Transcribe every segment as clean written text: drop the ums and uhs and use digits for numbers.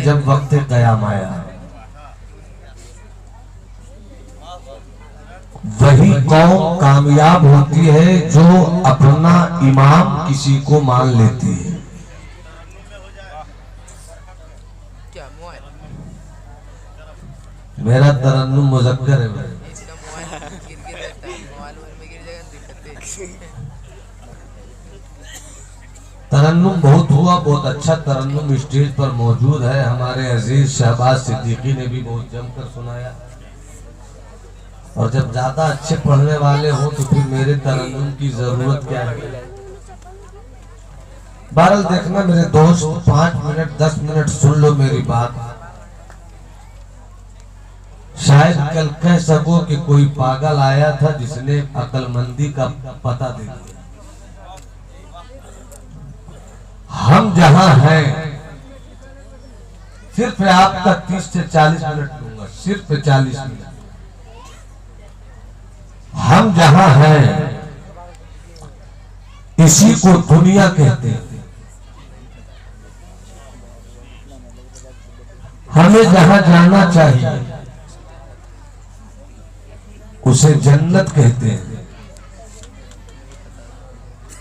जब वक्त क़याम आया, वही कौम कामयाब होती है जो अपना इमाम किसी को मान लेती है। मेरा तरन्नुम मुज़क्कर है भाई। तरन्नुम बहुत हुआ, बहुत अच्छा तरन्नुम स्टेज पर मौजूद है। हमारे अजीज शहबाज सिद्दीकी ने भी बहुत जमकर सुनाया। और जब ज्यादा अच्छे पढ़ने वाले हो तो फिर मेरे तरन्नुम की जरूरत क्या है। बहरहाल देखना मेरे दोस्त, 5 मिनट 10 मिनट सुन लो मेरी बात। शायद कल कह सको कि कोई पागल आया था जिसने अक्लमंदी का पता दे दिया। हम जहां हैं, सिर्फ आपका 30 से 40 मिनट लूंगा, सिर्फ 40 मिनट। हम जहां हैं इसी को दुनिया कहते हैं। हमें जहां जाना चाहिए उसे जन्नत कहते हैं।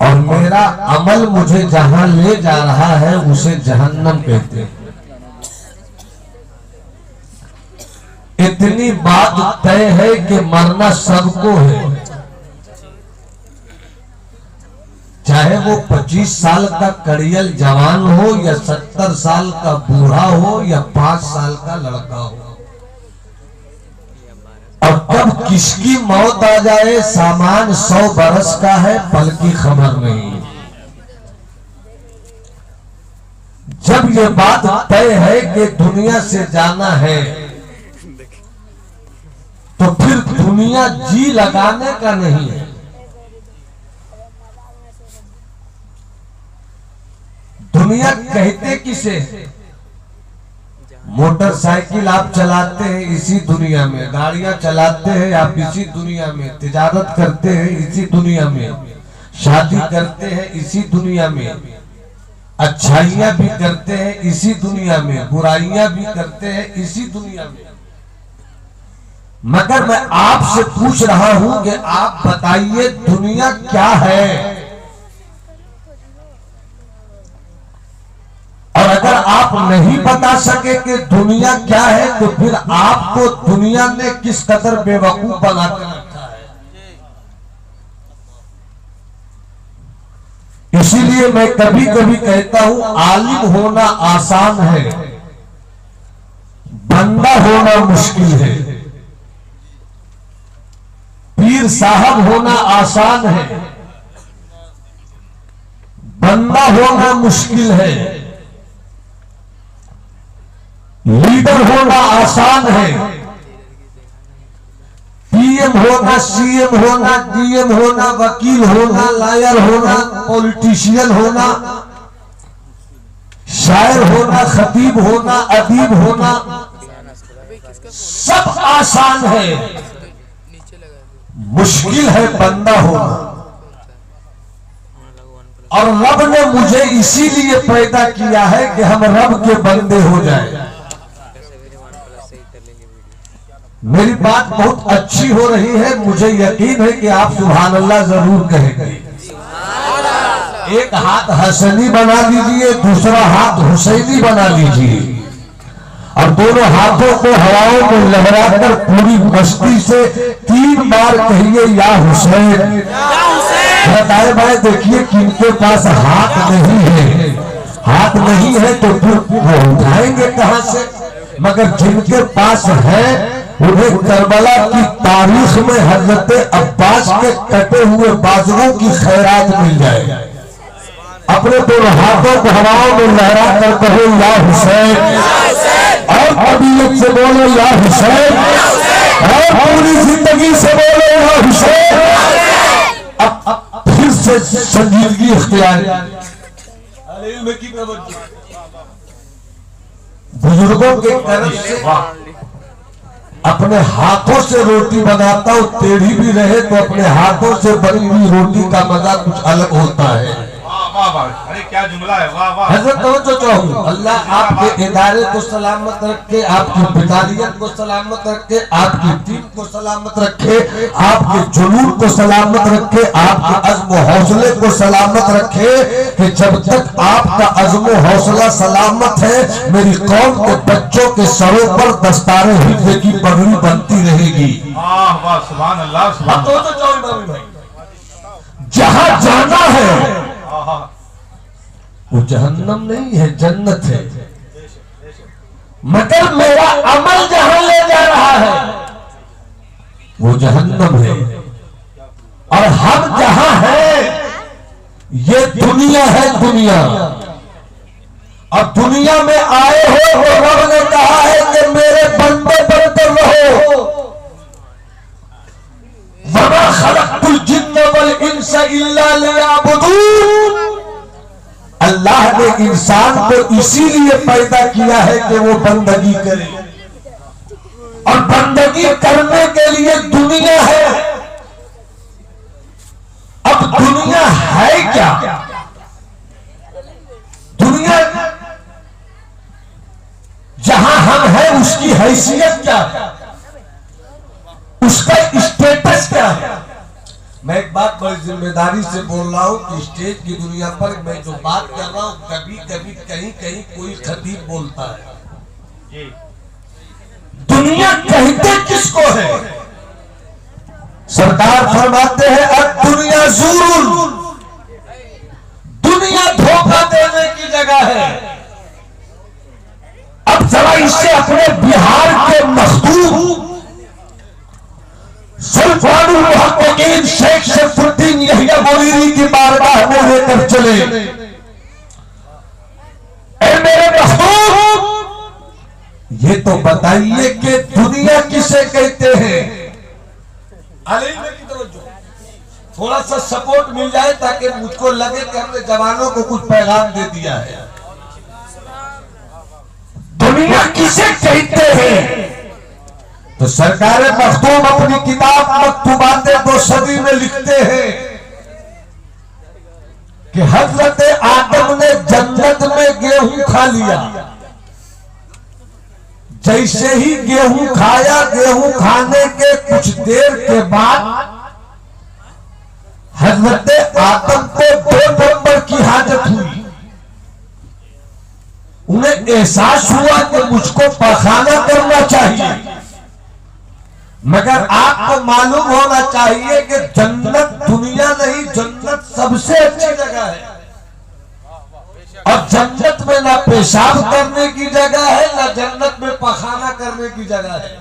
और मेरा अमल मुझे जहां ले जा रहा है उसे जहन्नम कहते हैं। इतनी बात तय है कि मरना सबको है, चाहे वो 25 साल का कड़ियल जवान हो या 70 साल का बूढ़ा हो या 5 साल का लड़का हो। और कब किसकी मौत आ जाए सामान 100 बरस का है, पल की खबर नहीं। जब ये बात तय है कि दुनिया से जाना है तो फिर दुनिया जी लगाने का नहीं है। दुनिया कहते किसे? मोटरसाइकिल आप चलाते हैं इसी दुनिया में, गाड़ियां चलाते हैं आप इसी दुनिया में, तिजारत करते हैं इसी दुनिया में, शादी करते हैं इसी दुनिया में, अच्छाइयां भी करते हैं इसी दुनिया में, बुराइयां भी करते हैं इसी दुनिया में। मगर मैं आपसे पूछ रहा हूं कि आप बताइए दुनिया क्या है? और अगर आप नहीं बता सके कि दुनिया क्या है तो फिर आपको दुनिया ने किस कदर बेवकूफ बनाकर रखा है। इसीलिए मैं कभी कभी कहता हूं आलिम होना आसान है, बंदा होना मुश्किल है। पीर साहब होना आसान है, बंदा होना मुश्किल है। लीडर होना आसान है, पीएम होना, सीएम होना, डीएम होना, वकील होना, लॉयर होना, पॉलिटिशियन होना, शायर होना, खतीब होना, अदीब होना, सब आसान है। मुश्किल है बंदा होना। और रब ने मुझे इसीलिए पैदा किया है कि हम रब के बंदे हो जाएं। मेरी बात बहुत अच्छी हो रही है, मुझे यकीन है कि आप सुभान अल्लाह जरूर कहेंगे। एक हाथ हसनी बना लीजिए, दूसरा हाथ हुसैनी बना लीजिए और दोनों हाथों को हवाओं में लहराकर पूरी मस्ती से 3 बार कहिए या हुसैन। बताए भाई देखिए किनके पास हाथ नहीं है, हाथ नहीं है तो फिर वो उठाएंगे कहां से? मगर जिनके पास है उन्हें करबला की तारीख में हजरत अब्बास के कटे हुए बाजुओं की खैरात मिल जाए। अपने दोनों हाथों को हवाओं में लहरा कर कहो या हुसैन, और कबीयत से बोलो या हुसैन, और पूरी जिंदगी से बोलो या हुसैन। अब फिर से संजीदगी इख्तियार। बुजुर्गों के कर्म से अपने हाथों से रोटी बनाता हूं, टेढ़ी भी रहे तो अपने हाथों से बनी हुई रोटी का मजा कुछ अलग होता है। वाह वाह, अरे क्या जुमला है, वाह वाह। हजरत तवज्जो चाहूं, अल्लाह आपके इदारे को सलामत रखे, आपकी बिदारियत को सलामत रखे, आपकी टीम को सलामत रखे, आपके जुनून को सलामत रखे, आपके अज़्म हौसले को सलामत रखे, कि जब तक आपका अज़्म हौसला सलामत है मेरी कौम के बच्चों के सरों पर दस्तारे हिफ्ज़ की पगड़ी बनती रहेगी। वाह वाह, सुभान अल्लाह, सुभान तो इमामी भाई, जहां जाना है अल्लाह। वो जहन्नम नहीं है, जन्नत है, मगर मेरा अमल जहां ले जा रहा है वो जहन्नम है। और हम जहां हैं ये दुनिया है, दुनिया। और दुनिया में आए हो तो रब ने कहा है कि मेरे बंदे बनते रहो। वमा खलक़तुल जिन्न वल इंसा इल्ला लियअबुदून। अल्लाह ने इंसान को इसीलिए पैदा किया है कि वो बंदगी करे, और बंदगी करने के लिए दुनिया है। अब दुनिया है क्या? दुनिया जहां हम हैं उसकी हैसियत क्या है, उसका स्टेटस क्या है? मैं एक बात बड़ी जिम्मेदारी से बोल रहा हूं कि स्टेज की दुनिया पर मैं जो बात कर रहा हूं कभी कभी कहीं कहीं कोई खतीब बोलता है। दुनिया कहते किसको है? सरकार फरमाते हैं अब दुनिया ज़ुरुन, दुनिया धोखा देने की जगह है। अब जरा इससे अपने बिहार के मखदूम सुल्तानुल मुहक्किकीन शेख शरफुद्दीन यहिया बोरीरी की बारगाह में लेकर चले। ऐ मेरे मखदूम, ये तो बताइए कि दुनिया किसे कहते हैं? थोड़ा सा सपोर्ट मिल जाए ताकि मुझको लगे कि हमने जवानों को कुछ पैगाम दे दिया है। दुनिया किसे कहते हैं? तो सरकार मखदूम अपनी किताब मकतूबाते 2 सदी में लिखते हैं कि हजरत आदम ने जन्नत में गेहूं खा लिया। जैसे ही गेहूं खाया, गेहूं खाने के कुछ देर के बाद हजरत आदम को 2 नंबर की हाजत हुई। उन्हें एहसास हुआ कि मुझको पखाना करना चाहिए, मगर आपको मालूम होना चाहिए कि जन्नत दुनिया नहीं, जन्नत सबसे अच्छी जगह है। और जन्नत में ना पेशाब करने की जगह है, ना जन्नत में पखाना करने की जगह है।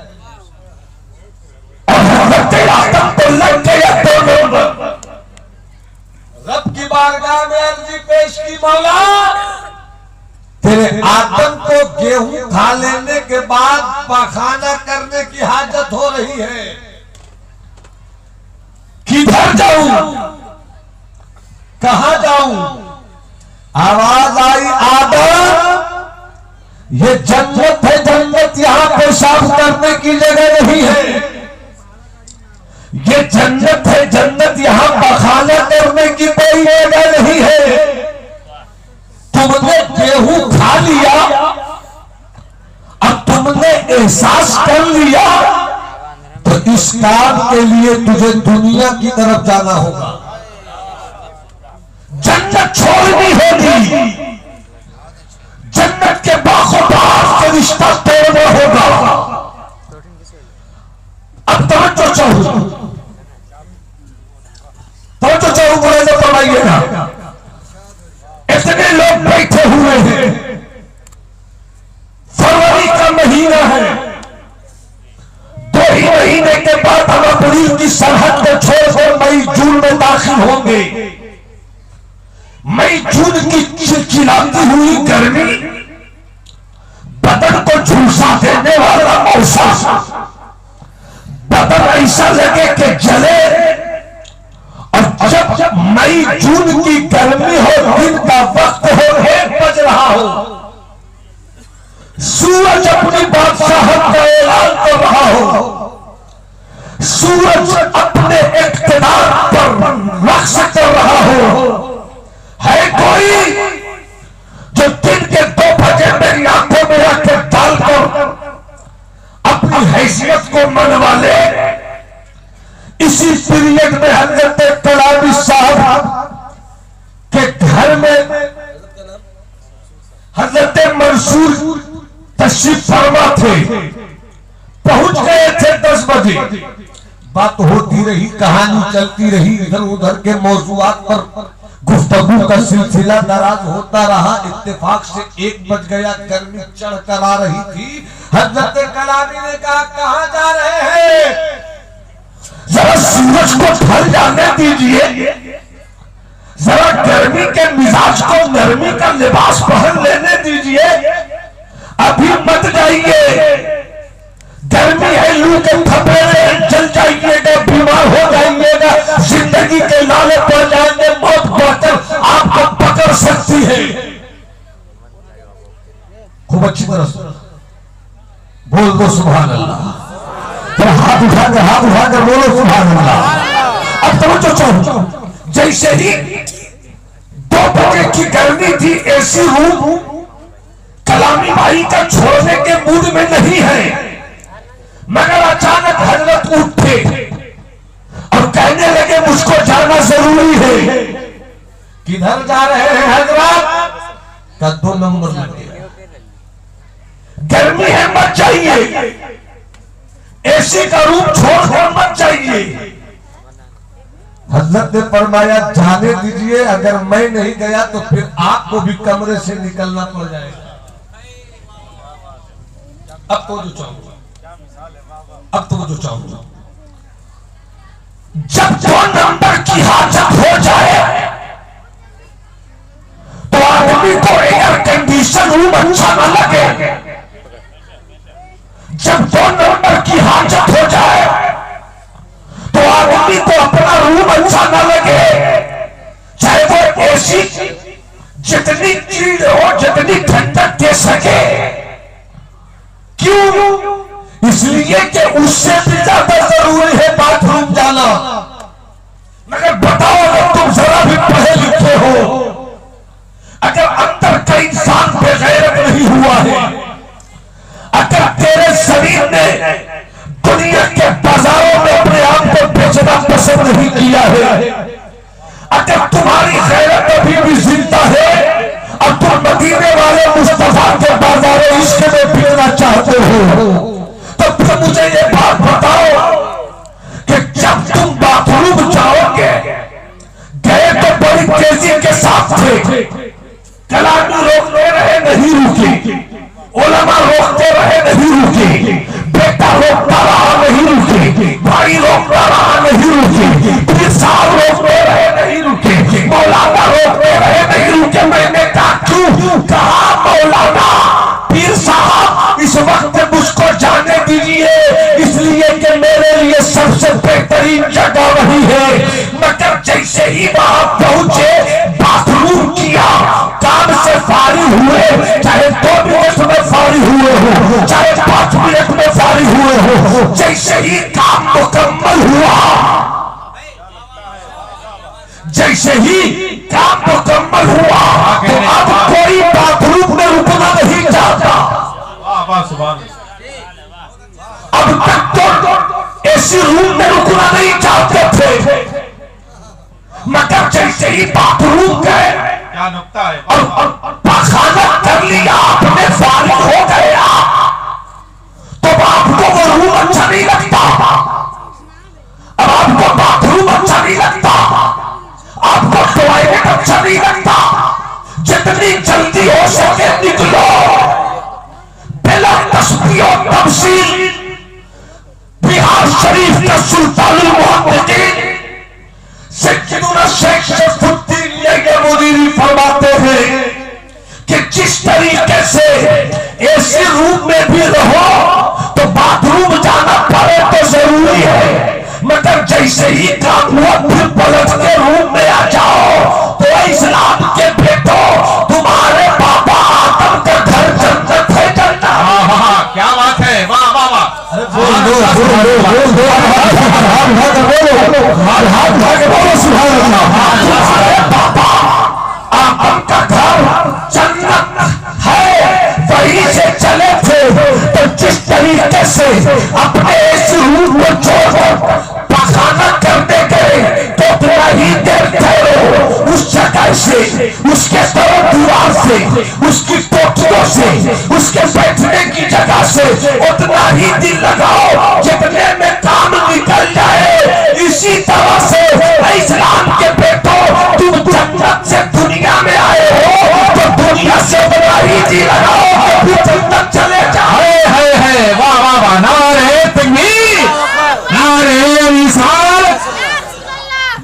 रब की बारगाह में अर्जी पेश की, मौला तेरे आदम को गेहूं खा लेने के बाद पखाना करने की हाजत हो रही है, किधर जाऊं, कहां जाऊं? आवाज आई, आदम ये जन्नत है, जन्नत यहां पेशाब करने की जगह नहीं है। ये जन्नत है, जन्नत यहां पखाना करने की कोई जगह नहीं है। तुमने गेहूं खा लिया, अब तुमने एहसास कर लिया, तो इस काम के लिए तुझे दुनिया की तरफ जाना होगा, जन्नत छोड़नी होगी, जन्नत के बाखुदार से रिश्ता तोड़ना होगा। अब तवज्जो चाहूं, तवज्जो चाहूं, बोले तो फरमाइएगा। इतने लोग बैठे हुए हैं, फरवरी का महीना है, 2 ही महीने के बाद हम अप्रैल की सरहद को छोड़कर मई जून में दाखिल होंगे। मई जून की चिलचिलाती हुई गर्मी, बदन को झुलसा देने वाला मौसम, बदन ऐसा लगे कि जले। और जब मई जून की गर्मी हो, दिन का वक्त हो, 1 बज रहा हो, सूरज अपनी बादशाहत का ऐलान कर रहा हो, सूरज अपने इक़्तिदार पर रक्स कर रहा हो, है कोई जो दिन के 2 बजे मेरी आंखों में आंखें डालकर अपनी हैसियत को मनवा ले? इसी पीरियड में हजरत कलामी साहब के घर में हजरत मंसूर तशरीफ फरमा थे, पहुंच गए थे 10 बजे। बात होती रही, कहानी चलती रही, इधर उधर के मौजूआत पर गुफ्तगू का सिलसिला दराज होता रहा। इत्तेफाक से 1 बज गया, गर्मी चढ़ कर आ रही थी। हजरत कलामी ने कहा, कहां जा रहे हैं? जरा सूरज को ढल जाने दीजिए, जरा गर्मी के मिजाज को नरमी का लिबास पहन लेने दीजिए, अभी मत जाइए। गर्मी है, लू के थपेड़े जल जाइएगा, बीमार हो जाइएगा, जिंदगी के लाले पड़ जाएंगे, मौत बढ़कर आपको पकड़ सकती है। खूब अच्छी तरह से बोल दो सुभान अल्लाह। तो हाथ उठाकर बोलो सुभान अल्लाह। अब तो जो जैसे ही 2 बजे की गर्मी थी, एसी रूम कलामी भाई का छोड़ने के मूड में नहीं है, मगर अचानक हजरत उठे और कहने लगे मुझको जाना जरूरी है। किधर जा रहे हैं हजरत? का 2 नंबर लगे, गर्मी है मत जाइए, एसी का रूम छोड़कर मत जाइए। हजरत ने फरमाया जाने दीजिए, अगर मैं नहीं गया तो फिर आपको भी कमरे से निकलना पड़ जाएगा। अब तो जो चाहूंगा, जब 2 नंबर की हाजत हो जाए तो आदमी को एयर कंडीशन रूम अच्छा न लगे। जब 2 नंबर की हाजत हो जाए तो आदमी को अपना रूम अच्छा न लगे, चाहे वो एसी जितनी चीज हो, जितनी ठंडक दे सके। क्यों? इसलिए कि उससे भी ज्यादा जरूरी है बाथरूम जाना। मगर बताओ, अगर तुम जरा भी पढ़े लिखे हो, अगर अंदर का इंसान बेगैरत नहीं हुआ है, अगर तेरे शरीर ने दुनिया के बाजारों में अपने आप को बेचना पसंद नहीं किया है, अगर तुम्हारी गैरत अभी भी जिंदा है और तुम मदीने वाले मुस्तफा के बाजार इश्क में बिकना चाहते हो, तो फिर मुझे ये बात बताओ कि जब तुम बाथरूम जाओगे, गए तो बड़ी तेजी के साथ थे, कलामी रोकते रहे नहीं रुकी, उलमा रोकते रहे नहीं रुकी, बेटा रोकता रहा नहीं रुकी, भाई रोकता रहा नहीं रुकी, पीर साहब रोकते रहे नहीं रुके, मौलाना रोकते रहे नहीं रुके। मैंने कहा क्यों? कहा मौलाना पीर साहब इस वक्त मुझको जाने दीजिए, इसलिए कि मेरे लिए सबसे बेहतरीन जगह वही है। मगर जैसे ही वहां पहुंचे, बाथरूम किया, काम से फारिग हुए, चाहे 2 मिनट में फारिग हुए हो, चाहे 5 मिनट में फारिग हुए हो, जैसे ही काम मुकम्मल हुआ, जैसे ही काम मुकम्मल हुआ, तो अब कोई बाथरूम में रुकना नहीं चाहता। अब तक तो एसी रूम में रुकना नहीं चाहते थे, मगर जैसे ही बाथरूम गए, क्या नुक्ता है, और पाखाना कर लिया, अपने फारिग हो गया, तो आपको वो रूम अच्छा नहीं लगता, अब आपको बाथरूम अच्छा नहीं लगता, आपको टॉयलेट अच्छा नहीं लगता। जितनी जल्दी हो सके निकलो, बिला तस्बीह और तफसील। बिहार शरीफ का सुल्तानुल मुहम्मदीन सैयदना शेख शरफुद्दीन यहमूदी फरमाते हैं कि जिस तरीके से एसी रूम में भी रहो तो बाथरूम जाना पड़े तो जरूरी है, मगर जैसे ही काम हुआ फिर पलट के रूम में आ जाओ। तो इस्लाम के बेटो, तुम्हारे बाबा आदम का घर जन्नत है, जन्नत। क्या बात है, वाह वाह वाह। अरे बोल दो हाथ उठा के बोलो सुभान अल्लाह। बाबा आदम का घर जन्नत है, वहीं से चले थे। तो जिस तरीके से अपने इस रूह को छोड़कर पखाना करने गए तो उतना ही देर ठहरो उस जगह से, उसके दर दीवार से, उसकी कोठरियों से, उसके बैठने की जगह से उतना ही दिल लगाओ जितने में काम निकल जाए। इसी तरह से इस्लाम के बेटों, तुम जन्नत से दुनिया में आए हो तो दुनिया से उतना ही दिल लगाओ कि फिर जन्नत चले जाए। है वाह वाह वाह, नारे तकबीर, नारे रिसालत,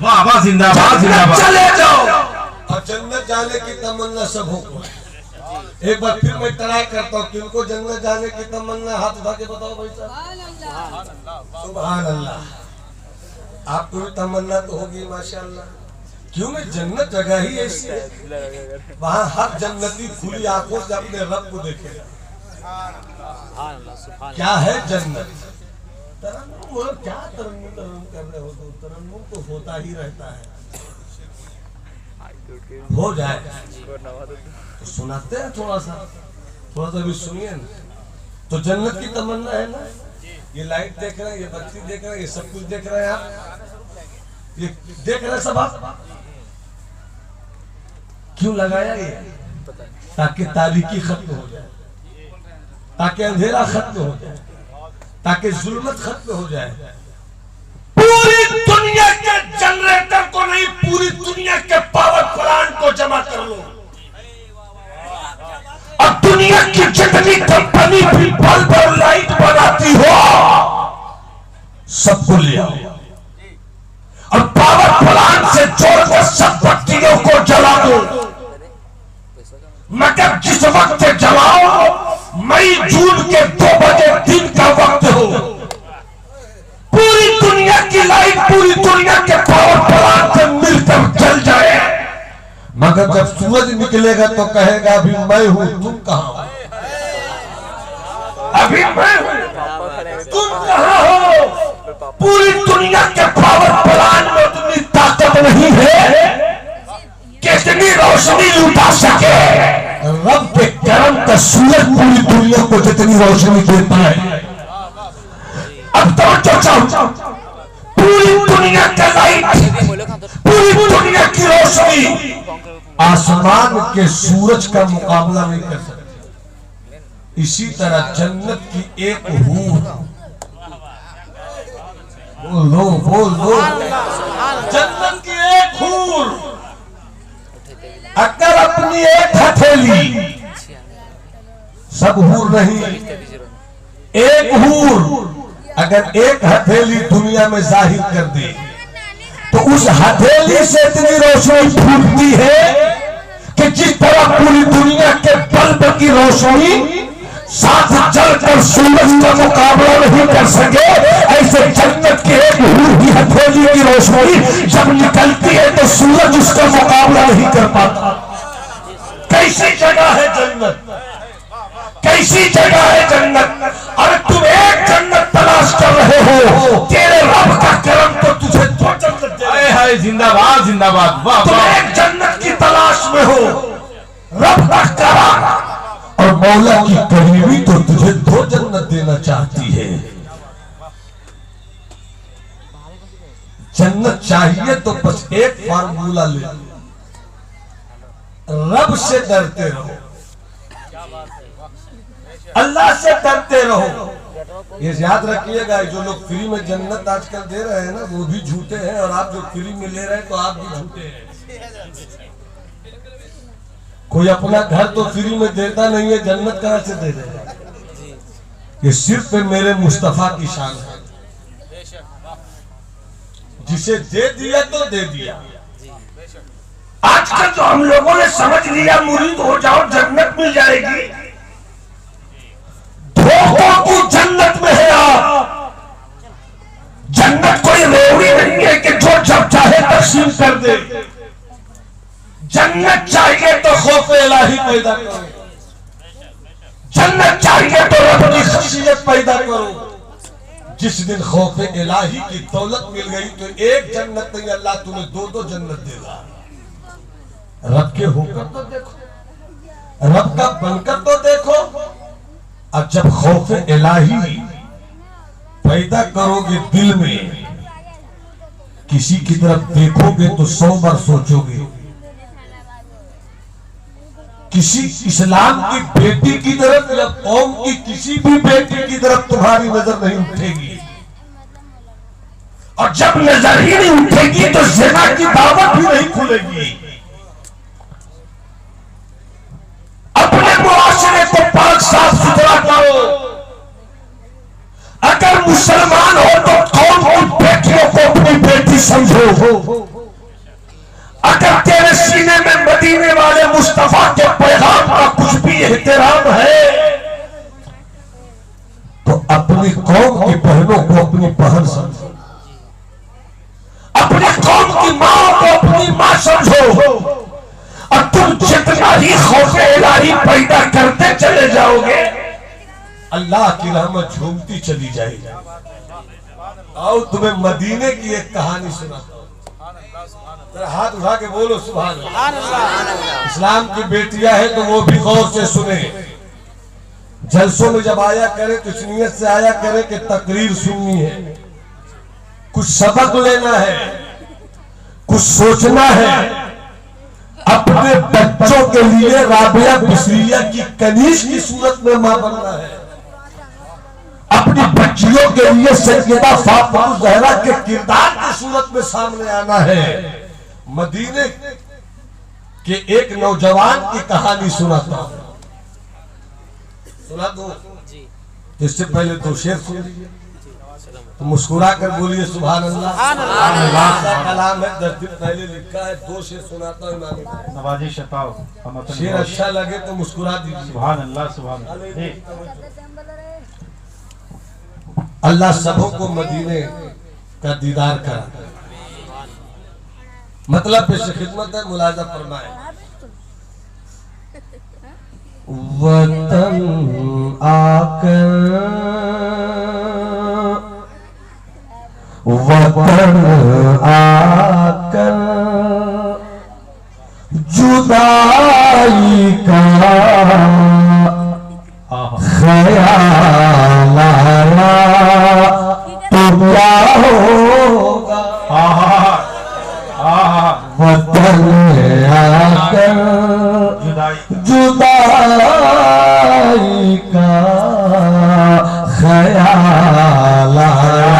वाह वाह, जिंदाबाद जिंदाबाद। चले जाओ और जन्नत जाने की तमन्ना सबों को। एक बार फिर मैं ट्राई करता हूँ, किनको जन्नत जाने की तमन्ना, हाथ उठा के बताओ भाई साहब। सुभान अल्लाह, आपको भी तमन्ना तो होगी माशाअल्लाह। क्यों नहीं, जन्नत जगह ही ऐसी है, वहाँ हर जन्नती खुली आंखों से अपने रब को देखेगा। क्या है जन्नत? तरन्नुम, क्या तरन्नुम कर रहे हो? तो तरन्नुम तो होता ही रहता है, हो जाए तो सुनाते हैं थोड़ा सा भी सुनिए ना। तो जन्नत की तमन्ना है ना, ये लाइट देख रहे हैं, ये बत्ती देख रहे हैं, ये सब कुछ देख रहे हैं आप, ये देख रहे हैं सब आप। क्यों लगाया ये? ताकि तारीकी खत्म हो जाए, ताकि अंधेरा खत्म हो जाए, ताकि जुल्मत खत्म हो जाए। पूरी दुनिया के जनरेटर को नहीं, पूरी दुनिया के पावर प्लांट को जमा कर लो और दुनिया की जितनी कंपनी भी बल्ब और लाइट बनाती हो सबको ले आओ और पावर प्लांट से जोड़कर सब बत्तियों को जला दो। मगर जिस वक्त जलाओ मई जून के 2 बजे दिन का वक्त हो, पूरी दुनिया की लाइट पूरी दुनिया के पावर प्लांट से मिलकर जल जाए। मगर जब सूरज निकलेगा तो कहेगा अभी मैं हूं, तुम कहां हो? अभी मैं हूं, तुम कहां हो? पूरी दुनिया के पावर प्लांट में उतनी ताकत नहीं है कि इतनी रोशनी लुटा सके। रब के करम का सूरज पूरी दुनिया को जितनी रोशनी देता है। अब तो चाहो पूरी दुनिया का लाइट, पूरी दुनिया की रोशनी आसमान के सूरज का मुकाबला नहीं कर सकती। इसी तरह जन्नत की एक हूर, बोल लो, जन्नत की एक हूर अगर अपनी एक हथेली, सब हूर नहीं, एक हूर अगर एक हथेली दुनिया में जाहिर कर दे तो उस हथेली से इतनी रोशनी फूटती है कि जिस तरह पूरी दुनिया के बल्ब की रोशनी साथ जलकर सूरज का मुकाबला नहीं कर सके, ऐसे जन्नत के एक हूर की हथेली की रोशनी जब निकलती है तो सूरज उसका मुकाबला नहीं कर पाता। कैसी जगह है जन्नत, कैसी जगह है जन्नत। अरे तुम एक जन्नत तलाश कर रहे हो, तेरे रब का करम तो तुझे 2 जन्नत दे। है जिंदाबाद जिंदाबाद, वाह तुम वाह। एक जन्नत की तलाश में हो, रब का करम और मौला की करीबी तो तुझे 2 जन्नत देना चाहती है। जन्नत चाहिए तो बस एक फार्मूला ले, रब से डरते रहो, अल्लाह से डरते रहो। ये याद रखिएगा, जो लोग फ्री में जन्नत आजकल दे रहे हैं ना, वो भी झूठे हैं, और आप जो फ्री में ले रहे हैं तो आप भी झूठे हैं। कोई अपना घर तो फ्री में देता नहीं है, जन्नत कहां से दे देगा? ये सिर्फ मेरे मुस्तफा की शान है, जिसे दे दिया तो दे दिया। आजकल तो हम लोगों ने समझ लिया मुरीद हो जाओ जन्नत मिल जाएगी। धोखों की जन्नत में है आप। जन्नत कोई रेवड़ी नहीं है कि जो जब चाहे तकसीम कर दे। जन्नत चाहिए तो खौफ इलाही पैदा करो, जन्नत चाहिए तो रब की खशियत पैदा करो। जिस दिन खौफ इलाही की दौलत मिल गई तो एक जन्नत नहीं, अल्लाह तुम्हें 2-2 जन्नत देगा। रब के होकर तो देखो, रब का बनकर तो देखो। अब जब खौफ इलाही पैदा करोगे दिल में, किसी की तरफ देखोगे तो 100 बार सोचोगे। किसी इस्लाम की बेटी की तरफ या कौम की किसी भी बेटी की तरफ तुम्हारी नजर नहीं उठेगी, और जब नजर ही नहीं उठेगी तो ज़िना की दावत भी नहीं खुलेगी। अपने मुआशरे को पाक साफ सुथरा करो। अगर मुसलमान हो तो कौम की बेटियों को अपनी बेटी समझो। अगर तेरे सीने में मदीने वाले मुस्तफा के पैगाम का कुछ भी एहतराम है तो अपनी कौम की बहनों को अपनी बहन समझो, अपनी कौम की मां को अपनी मां समझो। और तुम जितना ही खौफ इलाही पैदा करते चले जाओगे, अल्लाह की रहमत झूमती चली जाएगी। आओ तुम्हें मदीने की एक कहानी सुनाता हूं। हाथ उठा के बोलो सुभान अल्लाह। इस्लाम की बेटियां हैं तो वो भी गौर से सुने। जलसों में जब आया करे तो इस नियत से आया करे कि तकरीर सुननी है, कुछ सबक लेना है, कुछ सोचना है। अपने बच्चों के लिए राबिया बिसरिया की कनीज की सूरत में मां बनना है। अपनी बच्चियों के लिए सैयदा फातिमा ज़हरा के किरदार की सूरत में सामने आना है। मदीने के एक नौजवान की कहानी सुनाता हूं, सुना दो। इससे पहले 2 शेर सुन लीजिए तो मुस्कुरा कर बोलिए सुभान अल्लाह। अल्लाह कलाम है, 10 दिन पहले लिखा है। 2 शेर सुनाता हूं इमाम नवाजी शताओ। शेर अच्छा लगे तो मुस्कुरा दीजिए। सुभान अल्लाह सुभान अल्लाह। अल्लाह सबों को मदीने का दीदार करा। मतलब पेश खिदमत है, मुलाजा फरमाए। वतन आकर, वतन आकर जुदाई का ख्याल आया तो क्या होगा। वतन आकर जुदाई का ख्याल आया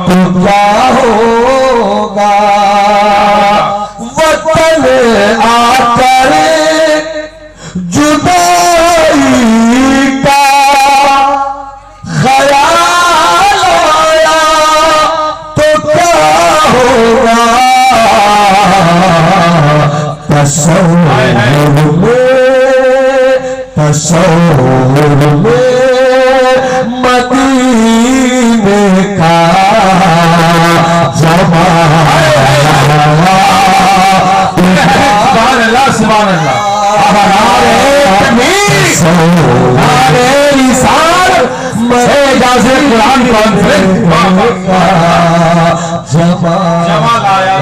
तो क्या होगा। वतन आकर जुदाई का ख्याल आया तो क्या होगा। तसव्वुर में मदीने का जमाना। सुभान अल्लाह सुभान अल्लाह। कुरान कॉन्फ्रेंस जमाल आया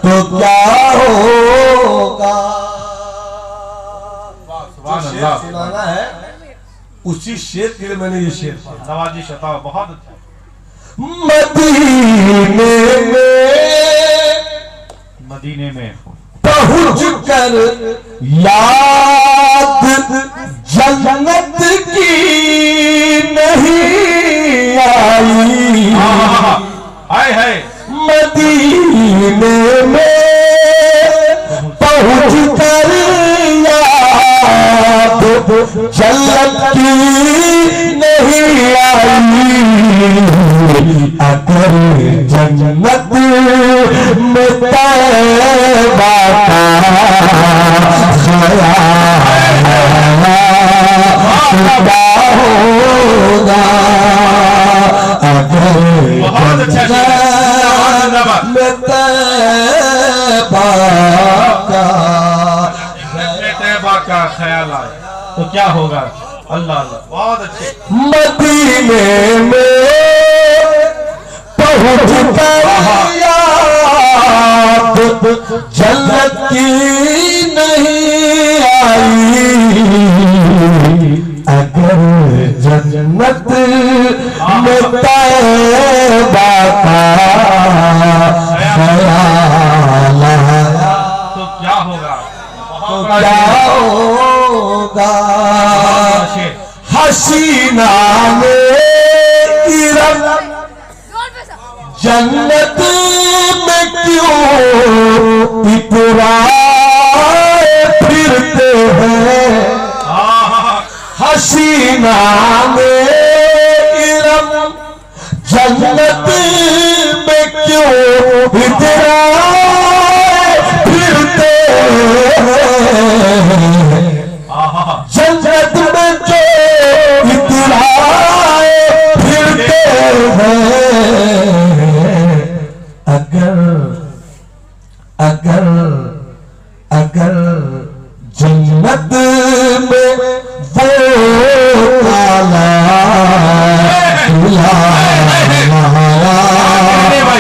तो क्या होगा। शेर सुनाना है, उसी शेर के लिए मैंने ये शेर पढ़ा। नवाजी शताओ बहुत अच्छा। मदीने में पहुंच कर याद जन्नत की नहीं आई। हाय हाय। मदीने में पहुंच कर याद जन्नत की नहीं आई। अगर जन्नत में तैबा का ख्याल होगा। अगर जन्नत में तैबा का ख्याल आए तो क्या होगा। अल्लाह अल्लाह बहुत अच्छे। मदीने में पहुंच कर याद जन्नत की नहीं आई, अगर जन्नत में तैबा का ख्याल आया तो क्या होगा? तो क्या होगा? हसीना में इरम जन्नत में क्यों इतराए फिरते हैं, हसीना में इरम जन्नत में क्यों इतराए फिरते हैं, जन्नत में जो इतराए फिरते हैं, अगर अगर जन्नत में वो काला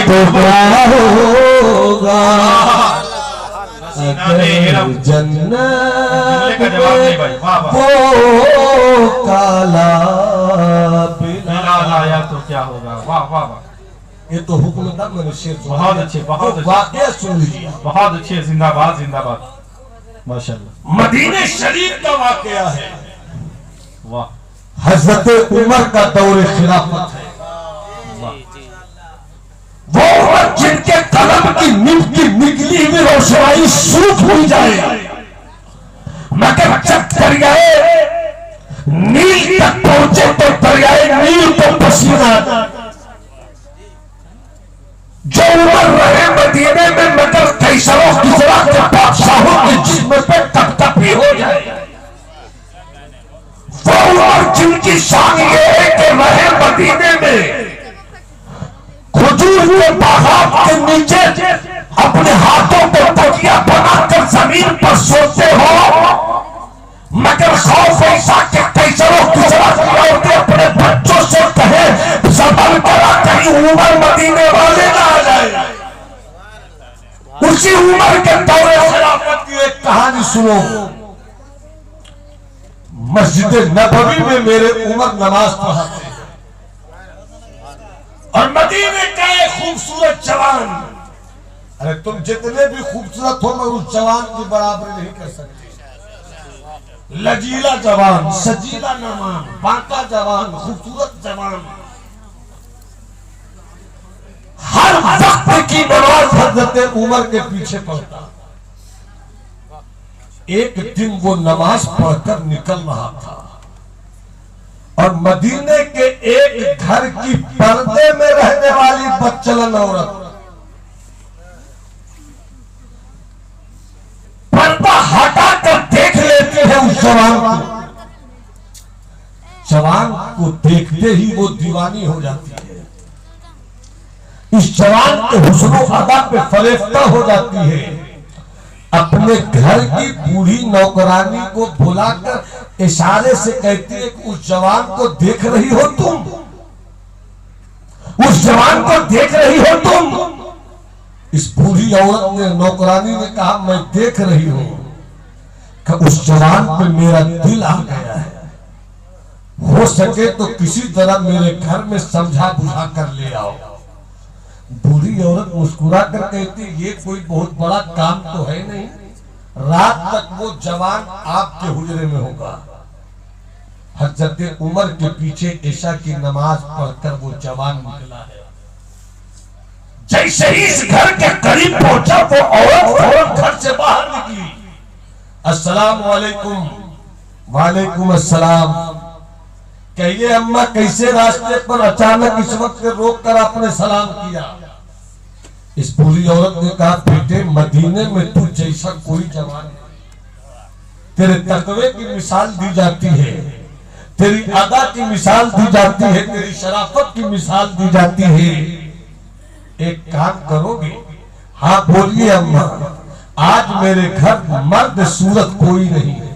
तो क्या होगा? अगर जन्नत में वो काला आया तो क्या होगा? वाह वाह वाह, ये तो हुक्म था, मैंने शेर सुना। बहुत अच्छे, बहुत अच्छे, वाकया सुन लीजिए, बहुत अच्छे। जिंदाबाद जिंदाबाद, माशाल्लाह। मदीने शरीफ का वाकया है। वाह, हजरत उमर का दौर खिलाफत है। वो उमर जिनके कलम की निकली हुई रोशनाई सूख हुई जाए, मगर जब दरियाए नील तक पहुंचे तो दरियाए नील को पसीना, जो उमर रहे मदीने में मगर कैसरों किसरा के बादशाहों के जिस्म पे तपतपी हो जाए, वो उमर जिनकी शान ये है कि रहे मदीने में खजूर के बागात के नीचे अपने हाथों को तकिया बनाकर जमीन पर सोते हो, मगर खौफ ऐसा कि कैसरों किसरा की औरतें अपने बच्चों से कहे सबर करा कहीं उमर मदीने वाले ना आ जाए। उसी उमर के दौरे खिलाफत की एक कहानी सुनो। मस्जिद नबवी में मेरे उमर नमाज पढ़ाते हैं और मदीने का एक खूबसूरत जवान, अरे तुम जितने भी खूबसूरत हो मगर उस जवान की बराबरी नहीं कर सकते। लजीला जवान, सजीला नवान, बांका जवान, खूबसूरत जवान, हर वक्त की नमाज हजरत उमर के पीछे पढ़ता। एक दिन वो नमाज पढ़कर निकल रहा था और मदीने के एक घर की पर्दे में रहने वाली बच्चलन औरत पर्दा हटाकर देख लेती है उस जवान को। जवान को देखते ही वो दीवानी हो जाती है, इस जवान के हुस्न अदा पे फरेफ्ता हो जाती है। अपने घर की बूढ़ी नौकरानी को बुलाकर इशारे से कहती है कि उस जवान को देख रही हो तुम, उस जवान को देख रही हो तुम। इस बूढ़ी औरत ने, नौकरानी ने कहा मैं देख रही हूं कि उस जवान पे मेरा दिल आ गया है, हो सके तो किसी तरह मेरे घर में समझा बुझा कर ले आओ। बूढ़ी औरत मुस्कुरा कर कहती ये कोई बहुत बड़ा काम तो है नहीं, रात तक वो जवान आपके हुजरे में होगा। हजरत उमर के पीछे ईशा की नमाज पढ़कर वो जवान निकला है। जैसे ही इस घर के करीब पहुंचा वो औरत फौरन घर से बाहर निकली। अस्सलाम वालेकुम। वालेकुम अस्सलाम। कहिए अम्मा कैसे रास्ते पर अचानक इस वक्त रोक कर आपने सलाम किया? इस पूरी औरत ने कहा बेटे मदीने में तू जैसा कोई जवान नहीं, तेरे तकवे की मिसाल दी जाती है, तेरी अदा की मिसाल दी जाती है, तेरी शराफत की मिसाल दी जाती है। एक काम करोगे? हाँ बोलिए अम्मा। आज मेरे घर मर्द सूरत कोई नहीं है,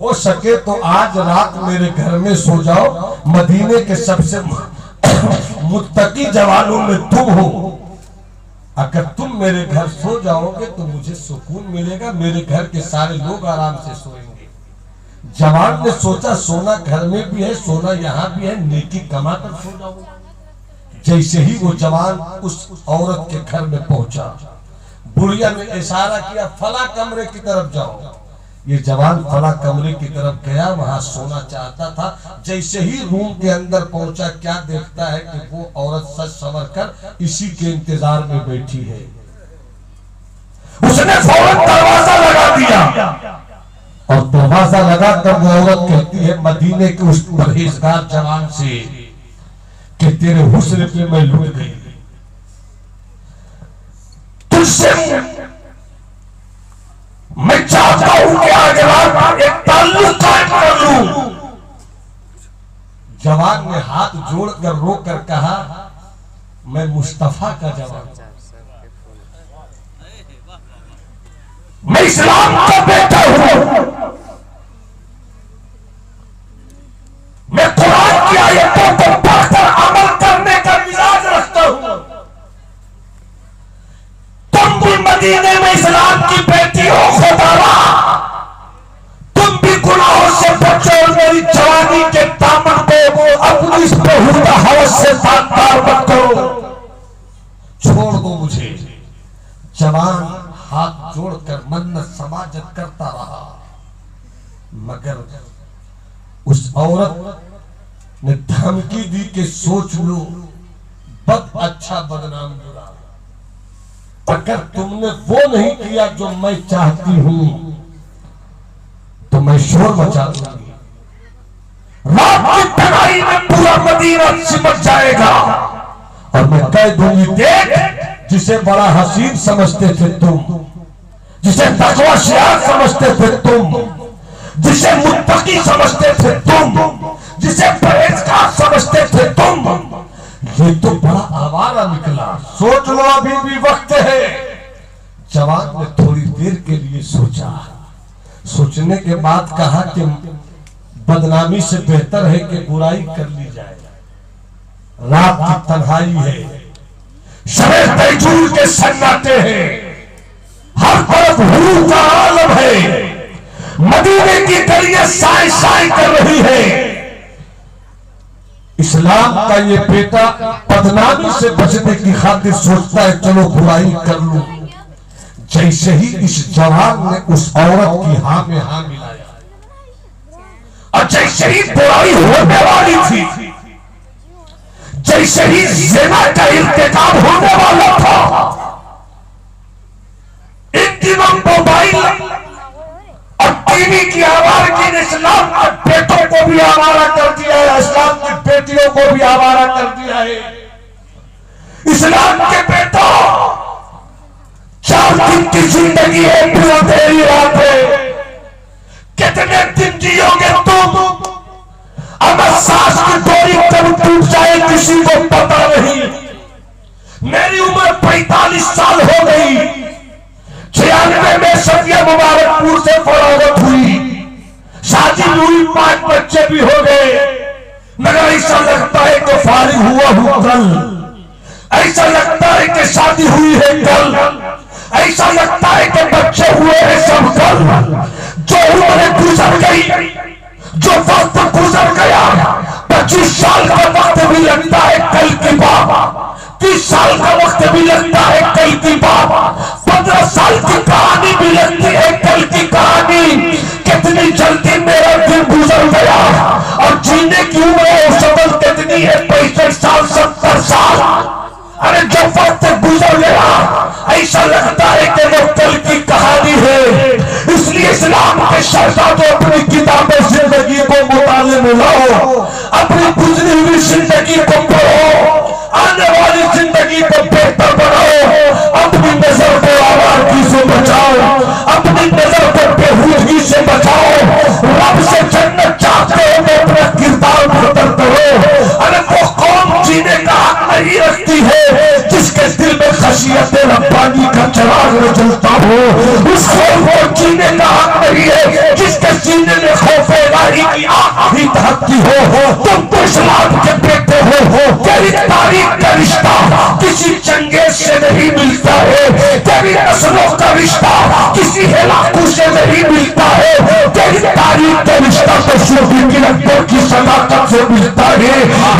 हो सके तो आज रात मेरे घर में सो जाओ। मदीने के सबसे मुत्तकी जवानों में तुम हो। अगर तुम मेरे घर सो जाओगे तो मुझे सुकून मिलेगा, मेरे घर के सारे लोग आराम से सोएंगे। जवान ने सोचा सोना घर में भी है, सोना यहाँ भी है, नेकी कमा कर सो जाऊंगा। जैसे ही वो जवान उस औरत के घर में पहुंचा, बुढ़िया ने इशारा किया फला कमरे की तरफ जाओ। ये जवान फला कमरे की तरफ गया, वहां सोना चाहता था। जैसे ही रूम के अंदर पहुंचा, क्या देखता है कि वो औरत सज संवर कर इसी के इंतजार में बैठी है। उसने फौरन दरवाजा लगा दिया और दरवाजा लगाकर वो औरत कहती है मदीने के उस परहेजगार जवान से कि तेरे हुस्न पे मैं लुट गई, तुझसे मैं चाहता हूं कि आज रात एक ताल्लुक कायम कर लूं। जवान ने हाथ जोड़कर रोकर कहा मैं मुस्तफा का जवान, मैं इस्लाम का बेटा हूं, मैं कुरान की आयतों को पढ़कर अमल करने का मिजाज रखता हूं। तुम भी मदीने में इस्लाम की बेटी हो, खुदारा तुम भी गुनाहों से बचो और मेरी जवानी के दामन को अपनी इस बेहुदा हवस से तार मत करो, छोड़ दो मुझे। जवान हाथ जोड़कर मन्नत समाजत करता रहा, मगर उस औरत ने धमकी दी कि सोच लो बद अच्छा बदनाम बुरा, अगर तुमने वो नहीं किया जो मैं चाहती हूं तो मैं शोर मचा दूंगी, रात की तन्हाई में पूरा मदीना सिमट जाएगा और मैं कह दूंगी देख जिसे बड़ा हसीन समझते थे तुम, जिसे तकवा शियार समझते थे तुम, जिसे मुत्तकी समझते थे तुम, जिसे परहेजगार समझते थे तुम, ये तो बड़ा आवारा निकला। सोच लो अभी भी वक्त है। जवान ने थोड़ी देर के लिए सोचा, सोचने के बाद कहा कि बदनामी से बेहतर है कि बुराई कर ली जाए। रात की तन्हाई है, शबे तैजूर के सन्नाटे हैं, हर तरफ हुरूर का आलम है, मदीने की गलियां साए साए कर रही है। इस्लाम का ये बेटा बदनामी से बचने की खातिर सोचता है चलो बुराई कर लूं। जैसे ही इस जवान ने उस औरत की हाँ में हाँ मिलाया और जैसे ही बुराई होने वाली थी, जैसे ही ज़िना का इर्तिकाब होने वाला था, इन दिनों मोबाइल और टीवी की आवारगी ने इस्लाम के बेटों को भी आवारा कर दिया है, इस्लाम की बेटियों को भी आवारा कर दिया है। इस्लाम के बेटों 4 दिन की जिंदगी है, पूरा तेरी रात है, कितने दिन जियोगे तुम? अगर सांस की डोरी कब टूट जाए किसी को पता नहीं। मेरी उम्र 45 साल हो गई, 96 में सदिया मुबारकपुर से फरागत हुई, शादी हुई, 5 बच्चे भी हो गए, मगर ऐसा लगता है कि फारिग हुआ हूं कल, ऐसा लगता है कि शादी हुई है कल, ऐसा लगता है कि बच्चे हुए हैं सब कल। जो उम्र गुजर गई, जो वक्त गुजर गया, 25 साल का वक्त भी लगता है कल की बात, 30 साल का वक्त भी लगता है कल की बात, 15 साल की कहानी भी लगती है कल की कहानी। कितनी जल्दी मेरा दिन गुजर गया और जीने की उम्र औसतन कितनी है? 65 साल, 70 साल। अरे जो वक्त गुजर गया ऐसा लगता है कि वो कल की कहानी है। इसलिए इस्लाम के शहजादों अपनी किताबें जिंदगी को मुताले में लाओ, अपनी गुजरी हुई जिंदगी को पढ़ो, आने वाली जिंदगी को बेहतर बनाओ, अपनी नजर को आवारगी से बचाओ, अपनी नजर को बेहूदगी से बचाओ, रब से जन्नत चाहते हो तो अपना किरदार बेहतर करो। अरे वो कौम जीने का हक नहीं रखती है जिसके दिल में खशियत रब्बानी का चिराग न जलता हो, उस कौम को जीने का हक नहीं है जिसके सीने में खौफ इलाही की इत्तेहाद की हो, तुम तो इस्लाम के बेटे हो। तेरी तारीख का रिश्ता किसी चंगेज से नहीं मिलता है, तेरी नस्लों का रिश्ता किसी हिलाकू से नहीं मिलता है, तेरी तारीख का रिश्ता तो सूफी की अकबर की सदाकत से मिलता है,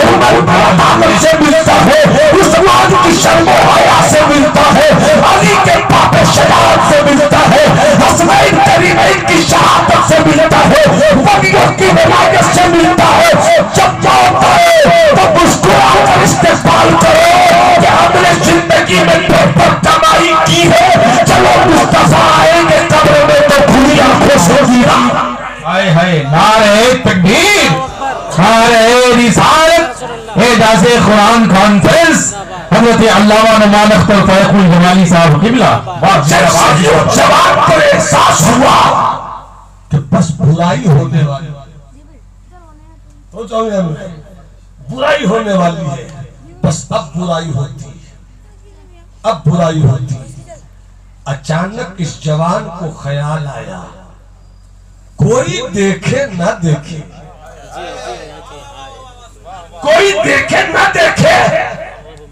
उमर बरादामत से मिलता है, उस्मान की शर्म हया से मिलता है, अली के पापे शजात से मिलता है, हसनैन करीमैन की शहादत से मिलता है, वलियों की विलायत से मिलता है। जब मौत आए तो मुस्कुराकर इस्तेमाल करो कि हमने जिंदगी में बेहतर कमाई की है। चलो मुस्तफा आएंगे कब्र में तो खुली आंखों से गिरा। हाय हाय, नारे तकबीर, नारे रिसालत, एजाज़े कुरान कॉन्फ्रेंस, हज़रत अल्लामा नुमान अख्तर फैकुल जमाली साहब किबला। जवान को एहसास हुआ कि बस बुराई होने वाली, बुराई होने वाली है, बस अब बुराई होती है, अब बुराई होती है। अचानक इस जवान को ख्याल आया, कोई देखे ना देखे, कोई देखे ना देखे,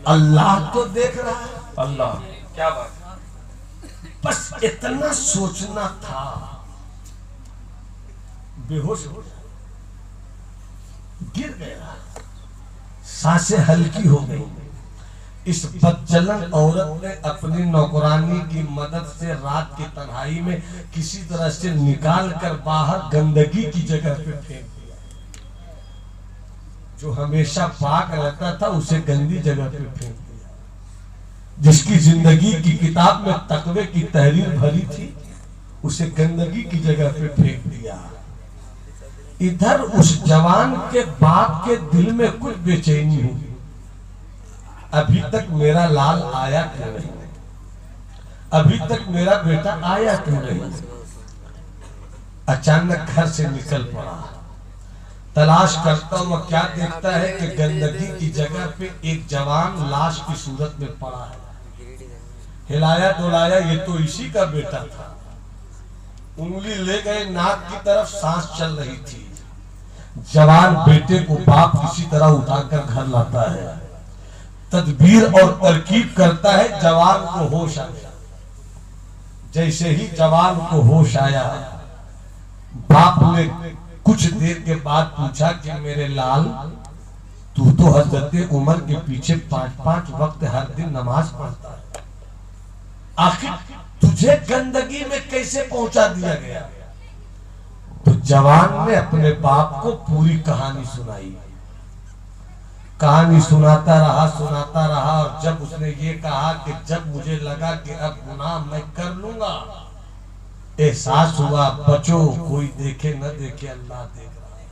अल्लाह तो देख रहा है। अल्लाह, क्या बात, बस इतना सोचना था, बेहोश हो गया, गिर गया, सांसें हल्की हो गई। इस बदचलन औरत ने अपनी नौकरानी की मदद से रात की तन्हाई में किसी तरह से निकाल कर बाहर गंदगी की जगह पे फेंक दिया। जो हमेशा पाक रहता था उसे गंदी जगह पे फेंक दिया। जिसकी जिंदगी की किताब में तकवे की तहरीर भरी थी उसे गंदगी की जगह पे फेंक दिया। इधर उस जवान के बाप के दिल में कुछ बेचैनी हुई, अभी तक मेरा लाल आया क्यों नहीं, अभी तक मेरा बेटा आया क्यों नहीं। अचानक घर से निकल पड़ा, तलाश करता हुआ क्या देखता है कि गंदगी की जगह पे एक जवान लाश की सूरत में पड़ा है। हिलाया डुलाया, ये तो इसी का बेटा था। उंगली ले गए नाक की तरफ, सांस चल रही थी। जवान बेटे को बाप किसी तरह उठाकर घर लाता है, तदबीर और तरकीब करता है, जवान को होश आ गया। जैसे ही जवान को होश आया, बाप ने कुछ देर के बाद पूछा कि मेरे लाल, तू तो हजरत उमर के पीछे 5-5 वक्त हर दिन नमाज पढ़ता है, आखिर तुझे गंदगी में कैसे पहुंचा दिया गया। तो जवान ने अपने बाप को पूरी कहानी सुनाई। कहानी सुनाता रहा और जब उसने ये कहा कि जब मुझे लगा कि अब गुनाह मैं कर लूंगा, एहसास हुआ बचो, कोई देखे न देखे, अल्लाह देख रहा है।